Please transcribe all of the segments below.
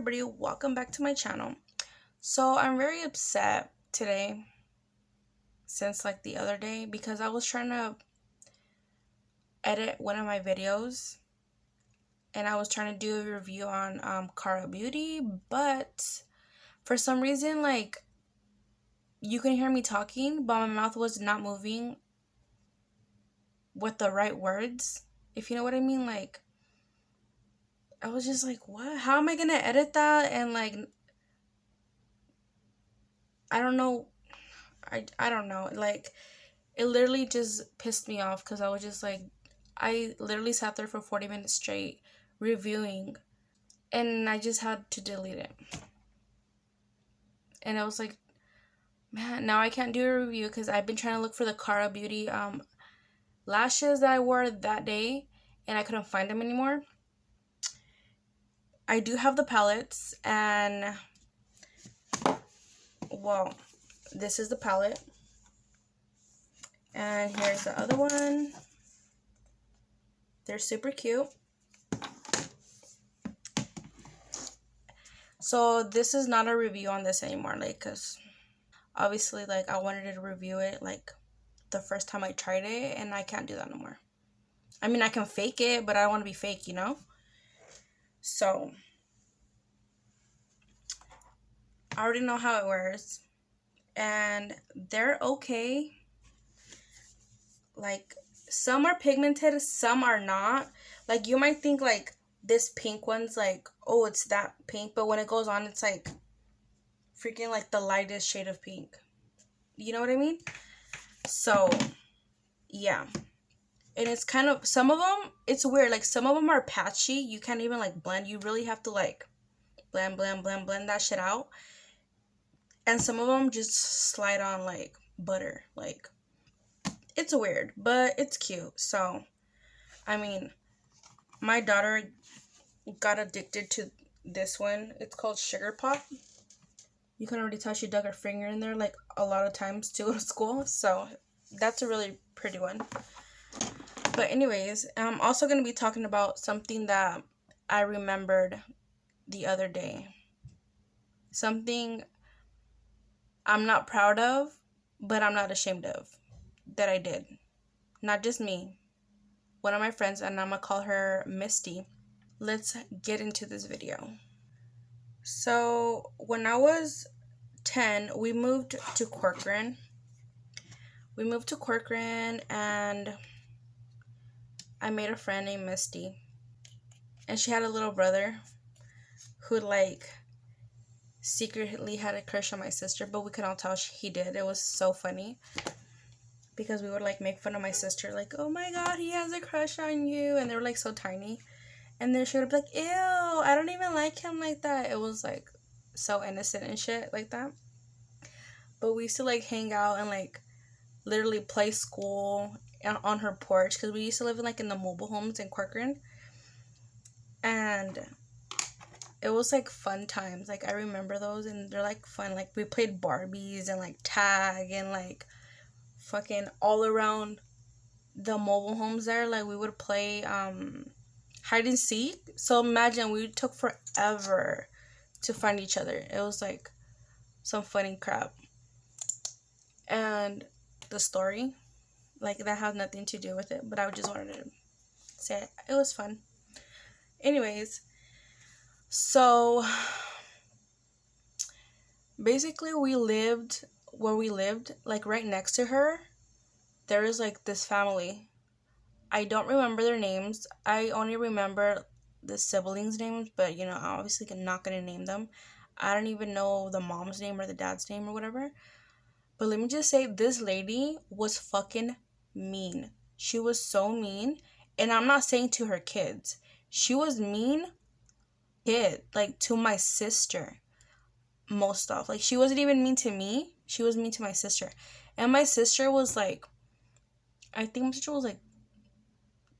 everybody, welcome back to my channel. So I'm very upset today since like the other day because I was trying to edit one of my videos and I was trying to do a review on Cara Beauty, but for some reason like you can hear me talking but my mouth was not moving with the right words, if you know what I mean. Like I was just like, what? How am I gonna edit that? And like I don't know. I don't know. Like it literally just pissed me off because I was just like, I literally sat there for 40 minutes straight reviewing and I just had to delete it. And I was like, man, now I can't do a review because I've been trying to look for the Cara Beauty lashes that I wore that day and I couldn't find them anymore. I do have the palettes and, well, this is the palette. And here's the other one. They're super cute. So this is not a review on this anymore, like, cause obviously, like, I wanted to review it like the first time I tried it, and I can't do that no more. I mean, I can fake it, but I don't want to be fake, you know. So I already know how it wears, and they're okay. Like, some are pigmented, some are not. Like, you might think like this pink one's like, oh, it's that pink, but when it goes on, it's like freaking like the lightest shade of pink. You know what I mean? So yeah, and it's kind of, some of them, it's weird, like some of them are patchy. You can't even like blend. You really have to like blend that shit out. And some of them just slide on like butter. Like, it's weird, but it's cute. So I mean, my daughter got addicted to this one. It's called Sugar Pop. You can already tell she dug her finger in there like a lot of times to go to school. So that's a really pretty one. But anyways, I'm also going to be talking about something that I remembered the other day. Something I'm not proud of, but I'm not ashamed of that I did. Not just me. One of my friends, and I'm going to call her Misty. Let's get into this video. So when I was 10, we moved to Corcoran. And I made a friend named Misty. And she had a little brother who like secretly had a crush on my sister, but we could all tell he did. It was so funny because we would like make fun of my sister, like, oh my god, he has a crush on you, and they were like so tiny. And then she would be like, ew, I don't even like him like that. It was like so innocent and shit like that. But we used to like hang out and like literally play school on her porch because we used to live in like in the mobile homes in Corcoran. And it was like fun times. Like I remember those and they're like fun. Like we played Barbies and like tag and like fucking all around the mobile homes there. Like we would play hide and seek. So imagine, we took forever to find each other. It was like some funny crap. And the story, like, that has nothing to do with it, but I just wanted to say it was fun. Anyways, so basically we lived where we lived, like right next to her there is like this family. I don't remember their names. I only remember the siblings' names, but you know, I'm obviously not gonna name them. I don't even know the mom's name or the dad's name or whatever. But let me just say, this lady was fucking mean. She was so mean. And I'm not saying to her kids. She was mean, like to my sister. Most of. Like, she wasn't even mean to me. She was mean to my sister. And my sister was like, I think my sister was like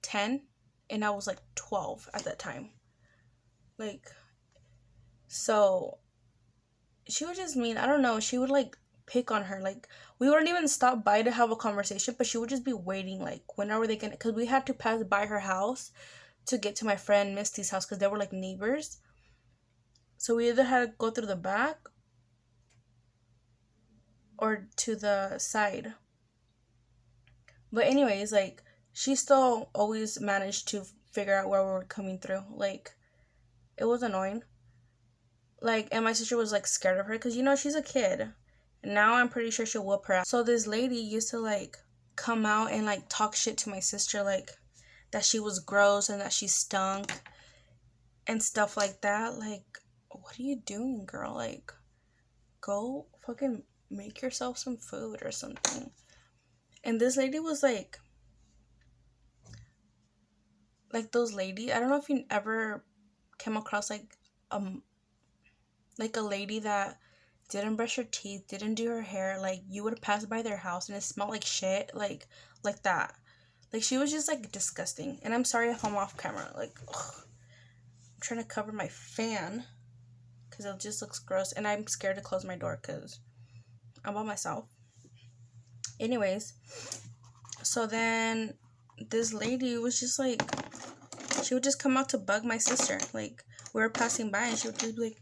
10 and I was like 12 at that time. Like, so she was just mean. I don't know. She would like pick on her. Like, we wouldn't even stop by to have a conversation, but she would just be waiting, like, when are they gonna, because we had to pass by her house to get to my friend Misty's house because they were like neighbors. So we either had to go through the back or to the side. But anyways, like she still always managed to figure out where we were coming through. Like it was annoying. Like, and my sister was like scared of her because she's a kid. Now I'm pretty sure she'll whoop her ass. So this lady used to like come out and like talk shit to my sister, like that she was gross and that she stunk and stuff like that. Like, what are you doing, girl? Like, go fucking make yourself some food or something. And this lady was like those lady. I don't know if you ever came across like a lady that didn't brush her teeth, didn't do her hair. Like you would pass by their house and it smelled like shit, like that. Like she was just like disgusting. And I'm sorry if I'm off camera. Like, ugh. I'm trying to cover my fan because it just looks gross, and I'm scared to close my door because I'm by myself. Anyways, so then this lady was just like, she would just come out to bug my sister. Like we were passing by and she would just be like,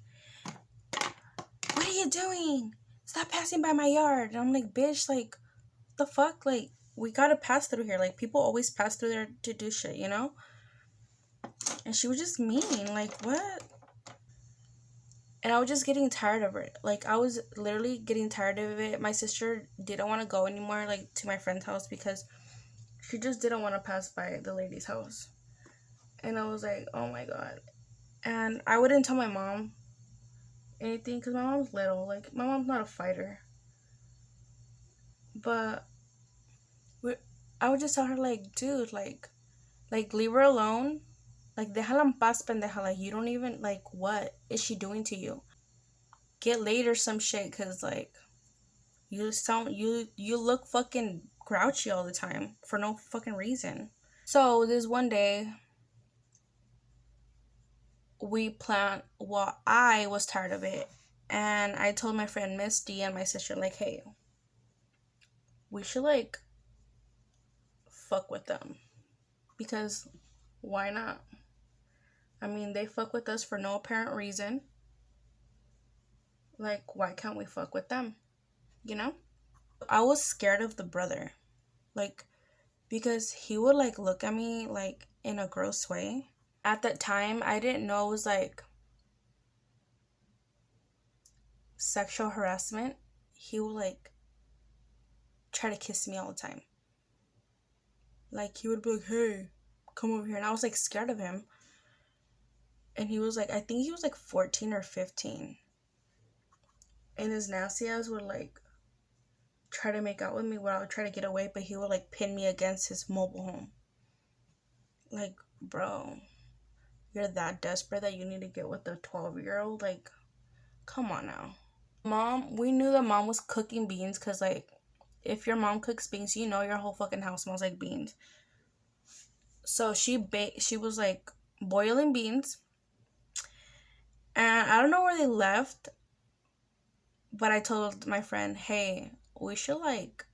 what are you doing? Stop passing by my yard. And I'm like, bitch, like, the fuck? Like, we gotta pass through here. Like, people always pass through there to do shit, you know? And she was just mean. Like, what? And I was just getting tired of it. Like, I was literally getting tired of it. My sister didn't want to go anymore, like, to my friend's house because she just didn't want to pass by the lady's house. And I was like, oh my god. And I wouldn't tell my mom anything because my mom's little. Like, my mom's not a fighter. But I would just tell her, like, dude, like leave her alone. Like, déjala en paz, pendeja. Like, you don't even, like, what is she doing to you? Get laid or some shit, because, like, you look fucking grouchy all the time for no fucking reason. So, this one day, I was tired of it. And I told my friend Misty and my sister, like, hey, we should, like, fuck with them. Because why not? I mean, they fuck with us for no apparent reason. Like, why can't we fuck with them? You know? I was scared of the brother. Like, because he would, like, look at me, like, in a gross way. At that time, I didn't know it was, like, sexual harassment. He would, like, try to kiss me all the time. Like, he would be like, hey, come over here. And I was, like, scared of him. And he was, like, I think he was, like, 14 or 15. And his nasty ass would, like, try to make out with me while I would try to get away, but he would, like, pin me against his mobile home. Like, bro, you're that desperate that you need to get with a 12-year-old? Like, come on now. We knew that mom was cooking beans because, like, if your mom cooks beans, you know your whole fucking house smells like beans. So she was, like, boiling beans. And I don't know where they left, but I told my friend, hey, we should, like,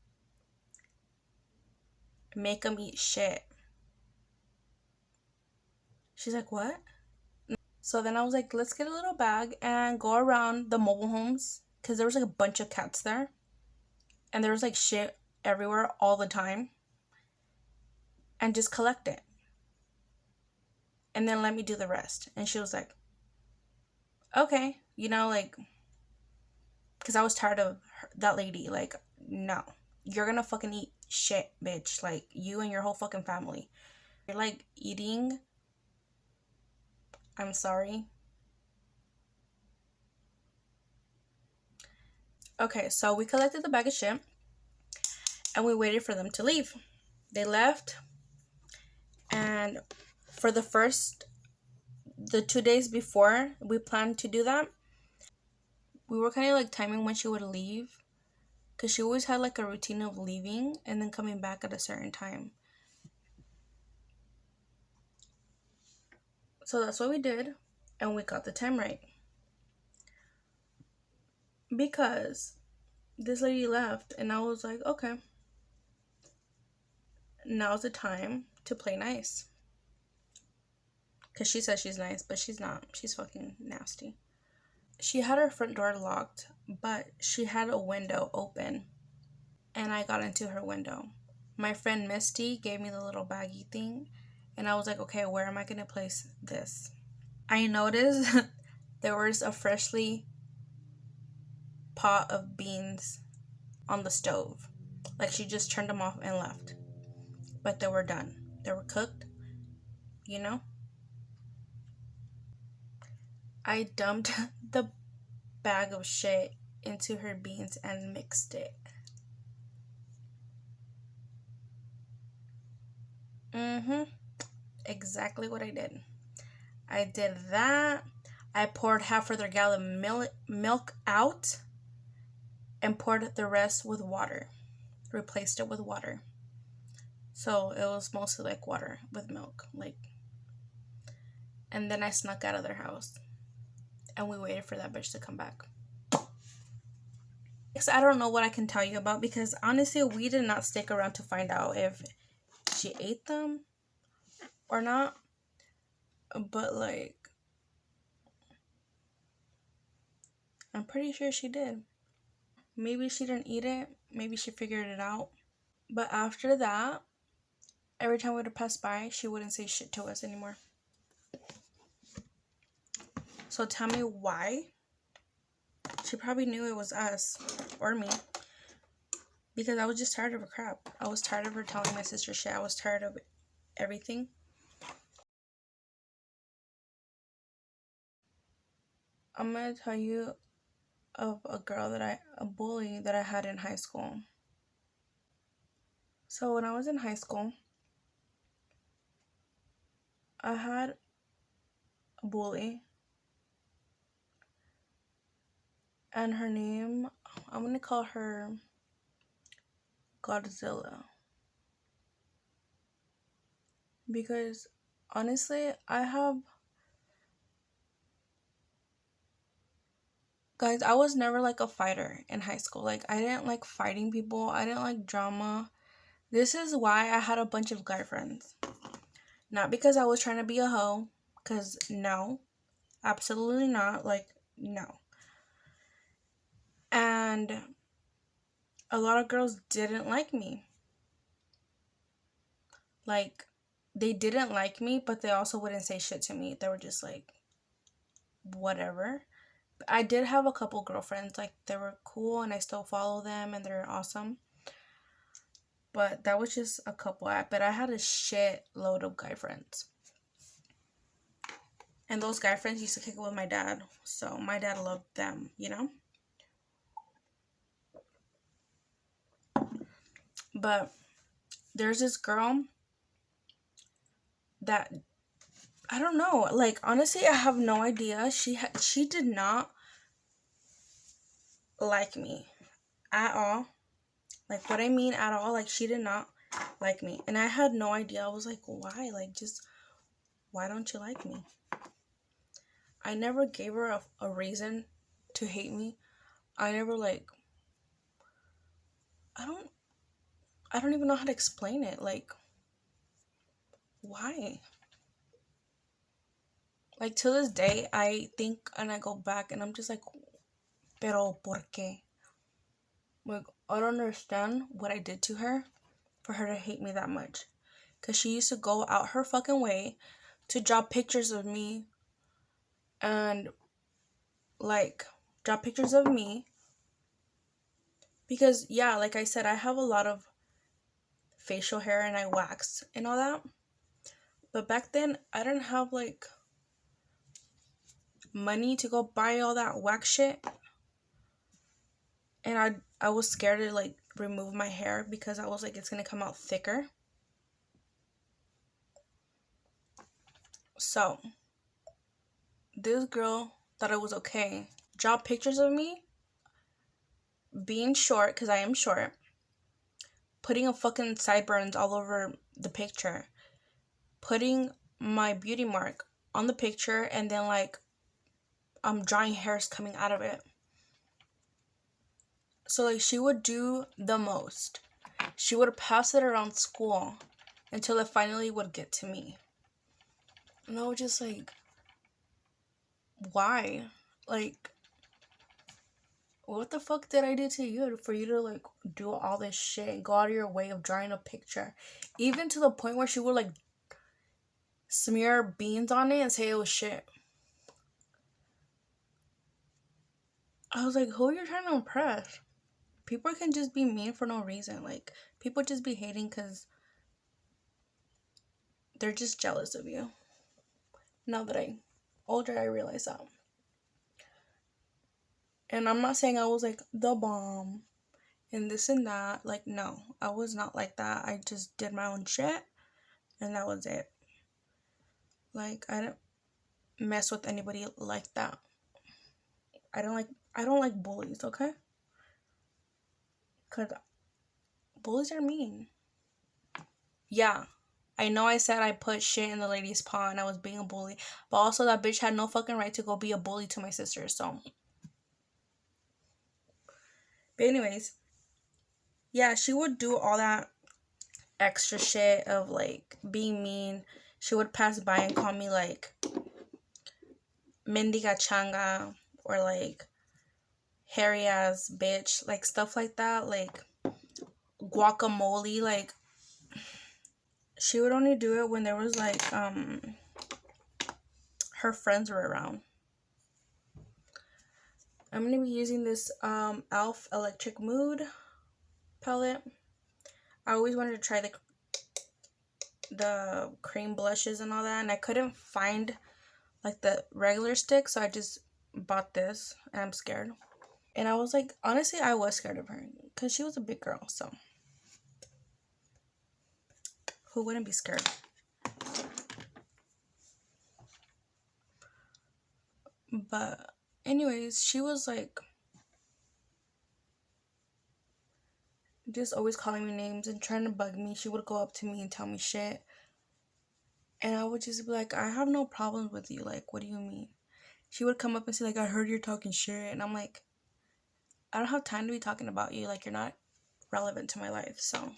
make them eat shit. She's like, what? So then I was like, let's get a little bag and go around the mobile homes because there was, like, a bunch of cats there. And there was, like, shit everywhere all the time. And just collect it. And then let me do the rest. And she was like, okay. You know, like, because I was tired of that lady. Like, no. You're gonna fucking eat shit, bitch. Like, you and your whole fucking family. You're, like, eating. I'm sorry. Okay, so we collected the bag of shit. And we waited for them to leave. They left. And for the 2 days before we planned to do that, we were kind of, like, timing when she would leave. Because she always had, like, a routine of leaving and then coming back at a certain time. So that's what we did. And we got the time right. Because this lady left. And I was like, okay. Now's the time to play nice. Because she says she's nice, but she's not. She's fucking nasty. she had her front door locked, but she had a window open, and I got into her window. My friend Misty gave me the little baggy thing, and I was like, okay, where am I going to place this? I noticed there was a freshly pot of beans on the stove. Like, she just turned them off and left. But they were done. They were cooked, you know? I dumped the bag of shit into her beans and mixed it. Exactly what I did. I did that. I poured half of their gallon milk out and poured the rest with water. Replaced it with water. So it was mostly like water with milk. And then I snuck out of their house. And we waited for that bitch to come back. I don't know what I can tell you about, because honestly, we did not stick around to find out if she ate them or not. But like, I'm pretty sure she did. Maybe she didn't eat it. Maybe she figured it out. But after that, every time we would pass by, she wouldn't say shit to us anymore. So tell me why. She probably knew it was us or me. Because I was just tired of her crap. I was tired of her telling my sister shit. I was tired of everything. I'm going to tell you of a bully that I had in high school. So when I was in high school, I had a bully. And her name, I'm going to call her Godzilla. Because honestly, guys, I was never like a fighter in high school. Like, I didn't like fighting people. I didn't like drama. This is why I had a bunch of guy friends. Not because I was trying to be a hoe. Because no. Absolutely not. Like, no. And a lot of girls didn't like me. Like, they didn't like me, but they also wouldn't say shit to me. They were just like, whatever. I did have a couple girlfriends. Like, they were cool, and I still follow them, and they're awesome. But that was just a couple. But I had a shit load of guy friends. And those guy friends used to kick it with my dad. So my dad loved them, you know? But there's this girl that, I don't know. Like, honestly, I have no idea. She did not like me at all. Like, what I mean at all. Like, she did not like me. And I had no idea. I was like, why? Like, just, why don't you like me? I never gave her a reason to hate me. I never, like, I don't even know how to explain it. Like, why? Like, to this day, I think and I go back and I'm just like, pero por qué? Like, I don't understand what I did to her for her to hate me that much. Because she used to go out her fucking way to draw pictures of me and, like, draw pictures of me. Because, yeah, like I said, I have a lot of facial hair and I waxed and all that. But back then, I didn't have, like, money to go buy all that wax shit. And I was scared to, like, remove my hair because I was like, it's gonna come out thicker. So, this girl thought it was okay. Draw pictures of me being short, because I am short. Putting a fucking sideburns all over the picture. Putting my beauty mark on the picture, and then, like, drawing hairs coming out of it. So, like, she would do the most. She would pass it around school until it finally would get to me. And I was just like, why? Like, What the fuck did I do to you for you to like do all this shit and go out of your way of drawing a picture? Even to the point where she would like smear beans on it and say it was shit. I was like, who are you trying to impress? People can just be mean for no reason. Like, people just be hating because they're just jealous of you. Now that I'm older, I realize that. And I'm not saying I was like the bomb and this and that. Like, no, I was not like that. I just did my own shit and that was it. Like, I didn't mess with anybody like that. I don't like bullies, okay? Cause bullies are mean. Yeah, I know I said I put shit in the lady's paw and I was being a bully, but also that bitch had no fucking right to go be a bully to my sister. So, but anyways, yeah, she would do all that extra shit of like being mean. She would pass by and call me like mendiga changa or like hairy ass bitch, like stuff like that, like guacamole. Like, she would only do it when there was like her friends were around. I'm gonna be using this Elf Electric Mood palette. I always wanted to try the cream blushes and all that, and I couldn't find like the regular stick, so I just bought this, and I'm scared. And I was like, honestly, I was scared of her because she was a big girl, so who wouldn't be scared? But anyways, she was like just always calling me names and trying to bug me. She would go up to me and tell me shit, and I would just be like, I have no problems with you. Like, what do you mean? She would come up and say like, I heard you're talking shit, and I'm like, I don't have time to be talking about you. Like, you're not relevant to my life. So,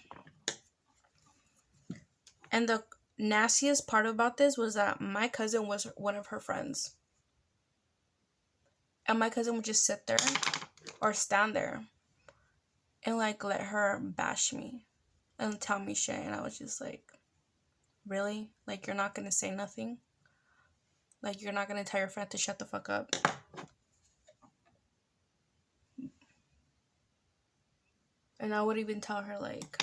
and the nastiest part about this was that my cousin was one of her friends, and my cousin would just sit there or stand there and like let her bash me and tell me shit, and I was just like, really? Like, you're not gonna say nothing? Like, you're not gonna tell your friend to shut the fuck up? And I would even tell her like,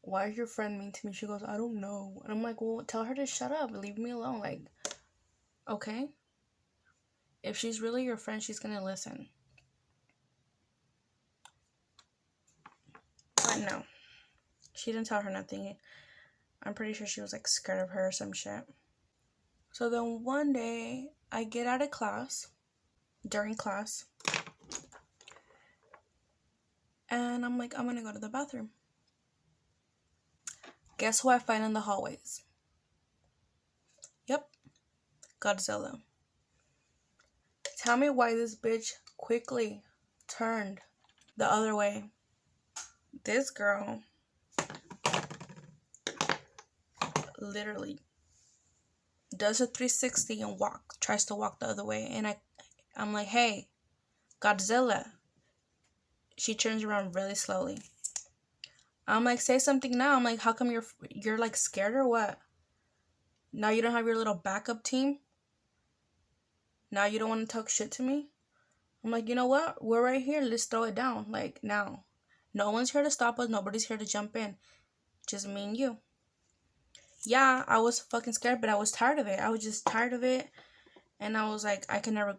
why is your friend mean to me? She goes, I don't know. And I'm like, well, tell her to shut up, leave me alone. Like, okay, if she's really your friend, she's gonna listen. But no, she didn't tell her nothing. I'm pretty sure she was like scared of her or some shit. So then one day I get out of class, during class, and I'm like, I'm gonna go to the bathroom. Guess who I find in the hallways? Yep, Godzilla. Tell me why this bitch quickly turned the other way. This girl literally does a 360 and tries to walk the other way, and I'm like, hey, Godzilla. She turns around really slowly. I'm like, say something now. I'm like, how come you're like scared or what? Now you don't have your little backup team? Now you don't want to talk shit to me? I'm like, you know what? We're right here. Let's throw it down. Like, now. No one's here to stop us. Nobody's here to jump in. Just me and you. Yeah, I was fucking scared, but I was tired of it. I was just tired of it. And I was like, I can never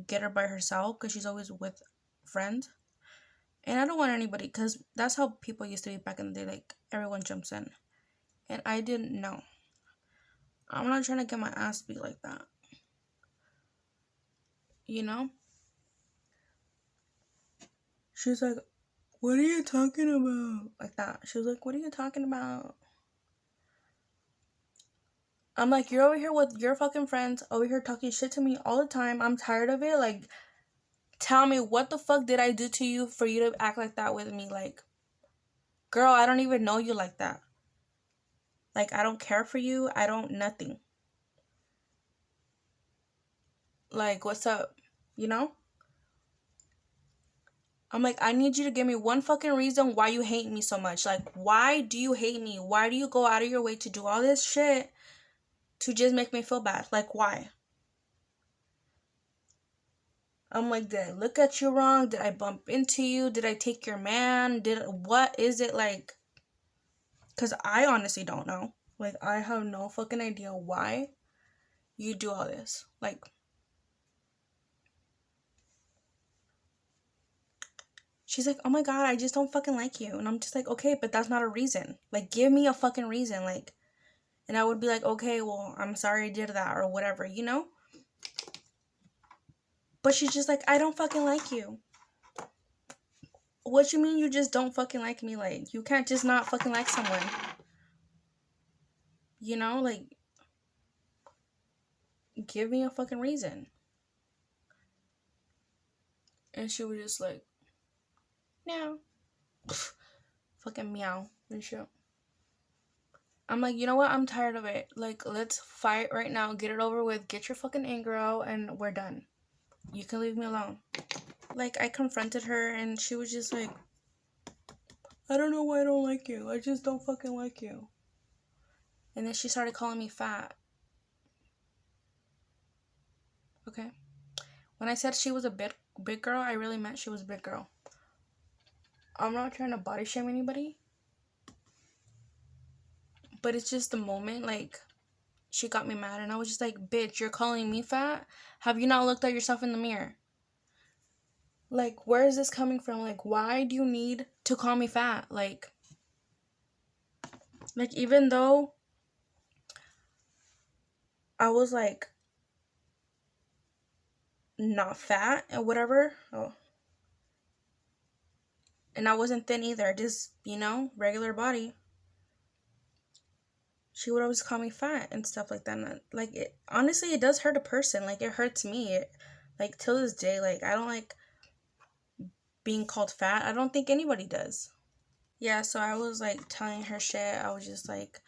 get her by herself because she's always with friends. And I don't want anybody, because that's how people used to be back in the day. Like, everyone jumps in. And I didn't know. I'm not trying to get my ass beat like that. You know? She's like, what are you talking about? Like that. She was like, what are you talking about? I'm like, you're over here with your fucking friends, over here talking shit to me all the time. I'm tired of it. Like, tell me, what the fuck did I do to you for you to act like that with me? Like, girl, I don't even know you like that. Like, I don't care for you. I don't, nothing. Like, what's up? You know? I'm like, I need you to give me one fucking reason why you hate me so much. Like, why do you hate me? Why do you go out of your way to do all this shit to just make me feel bad? Like, why? I'm like, did I look at you wrong? Did I bump into you? Did I take your man? What is it like? Because I honestly don't know. Like, I have no fucking idea why you do all this. Like, she's like, oh my God, I just don't fucking like you. And I'm just like, okay, but that's not a reason. Like, give me a fucking reason. Like, and I would be like, okay, well, I'm sorry I did that or whatever, you know? But she's just like, I don't fucking like you. What you mean you just don't fucking like me? Like, you can't just not fucking like someone. You know? Like, give me a fucking reason. And she was just like, no. Fucking meow and shit. I'm like, you know what? I'm tired of it. Like, let's fight right now. Get it over with. Get your fucking anger out and we're done. You can leave me alone. Like, I confronted her and she was just like, I don't know why I don't like you. I just don't fucking like you. And then she started calling me fat. Okay? When I said she was a big girl, I really meant she was a big girl. I'm not trying to body shame anybody. But it's just the moment, like, she got me mad. And I was just like, bitch, you're calling me fat? Have you not looked at yourself in the mirror? Like, where is this coming from? Like, why do you need to call me fat? Like, even though I was, like, not fat and whatever. Oh. And I wasn't thin either. Just, you know, regular body. She would always call me fat and stuff like that. And, like, it, honestly, it does hurt a person. Like, it hurts me. Like, till this day, like, I don't like being called fat. I don't think anybody does. Yeah, so I was, like, telling her shit. I was just like,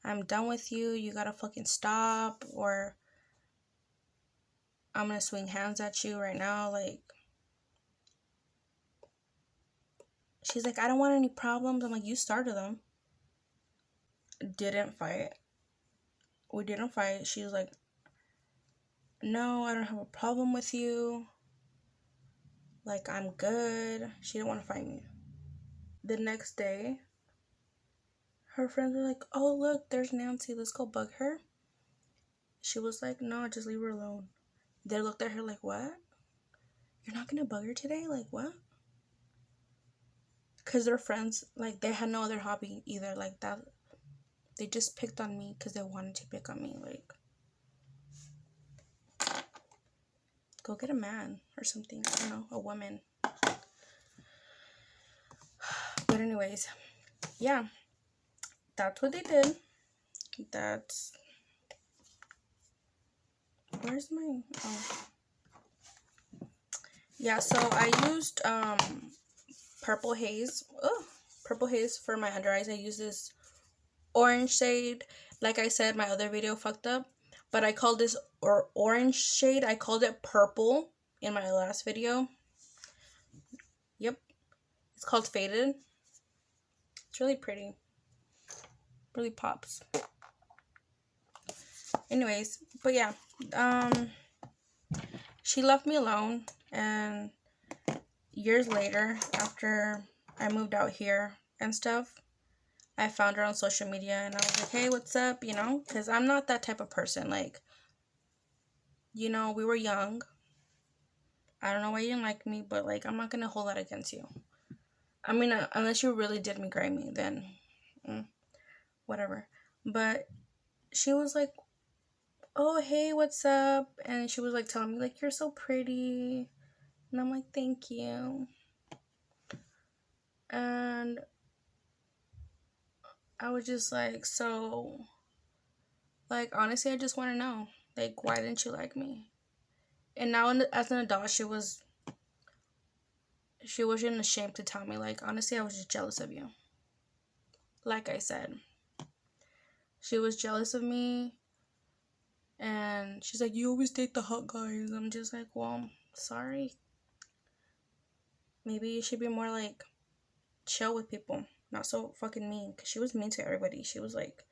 I'm done with you. You gotta fucking stop. Or I'm gonna swing hands at you right now. Like, she's like, I don't want any problems. I'm like, you started them. Didn't fight. We didn't fight. She was like, no, I don't have a problem with you. Like, I'm good. She didn't want to fight me. The next day, her friends were like, oh, look, there's Nancy. Let's go bug her. She was like, no, just leave her alone. They looked at her like, what? You're not going to bug her today? Like, what? Because their friends, like, they had no other hobby either. Like, that, they just picked on me because they wanted to pick on me. Like, go get a man or something. I don't know, a woman. But anyways, yeah, that's what they did. That's, where's my, oh. Yeah, so I used purple haze for my under eyes. I use this orange shade. Like I said, my other video fucked up, but I called this orange shade, I called it purple in my last video. Yep, it's called Faded. It's really pretty, really pops. Anyways, but yeah, she left me alone, and years later, after I moved out here and stuff, I found her on social media, and I was like, hey, what's up, you know, because I'm not that type of person. Like, you know, we were young. I don't know why you didn't like me, but, like, I'm not going to hold that against you. I mean, unless you really did me grimy, then whatever. But she was like, oh, hey, what's up? And she was, like, telling me, like, you're so pretty. And I'm like, thank you. And I was just like, so, like, honestly, I just want to know, like, why didn't you like me? And now as an adult, she wasn't ashamed to tell me, like, honestly, I was just jealous of you. Like I said, she was jealous of me, and she's like, you always date the hot guys. I'm just like, well, sorry. Maybe you should be more like chill with people, not so fucking mean. Because she was mean to everybody. She was like,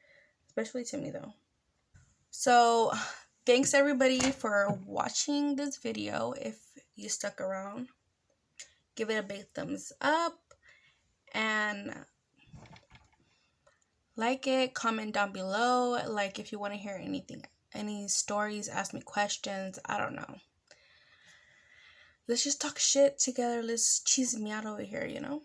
especially to me though. So thanks everybody for watching this video. If you stuck around, give it a big thumbs up and like it. Comment down below, like, if you want to hear anything, any stories, ask me questions. I don't know, let's just talk shit together. Let's cheese me out over here, you know.